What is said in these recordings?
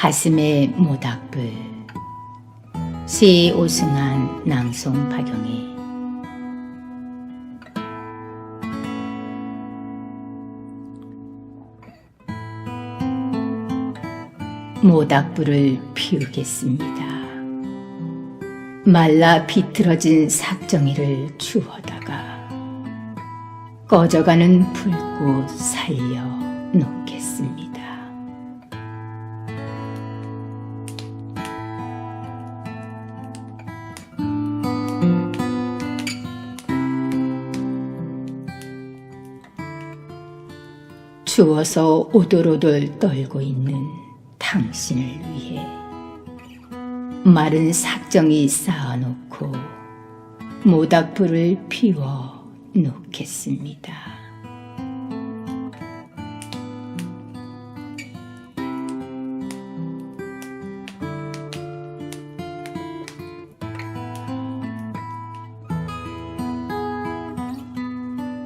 가슴의 모닥불. 시 오승환, 낭송 박영희. 모닥불을 피우겠습니다. 말라 비틀어진 삭정이를 주워다가 꺼져가는 불꽃 살려 놓겠습니다. 추워서 오돌오돌 떨고 있는 당신을 위해 마른 삭정이 쌓아놓고 모닥불을 피워 놓겠습니다.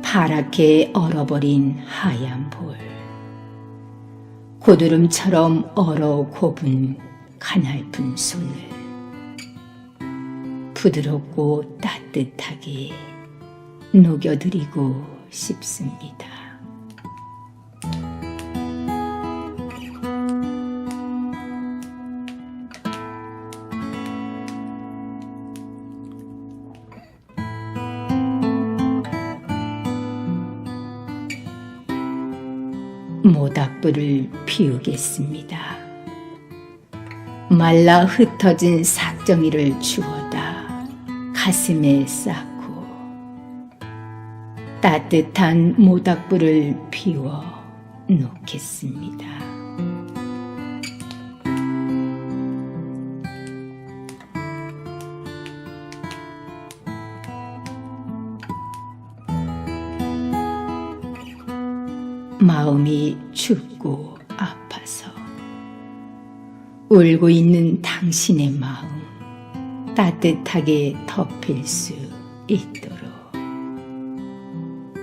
파랗게 얼어버린 하얀 볼, 고드름처럼 얼어 곱은 가냘픈 손을 부드럽고 따뜻하게 녹여드리고 싶습니다. 모닥불을 피우겠습니다. 말라 흩어진 삭정이를 주워다 가슴에 쌓고 따뜻한 모닥불을 피워 놓겠습니다. 마음이 춥고 아파서 울고 있는 당신의 마음 따뜻하게 덮일 수 있도록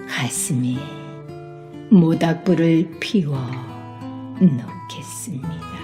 가슴에 모닥불을 피워 놓겠습니다.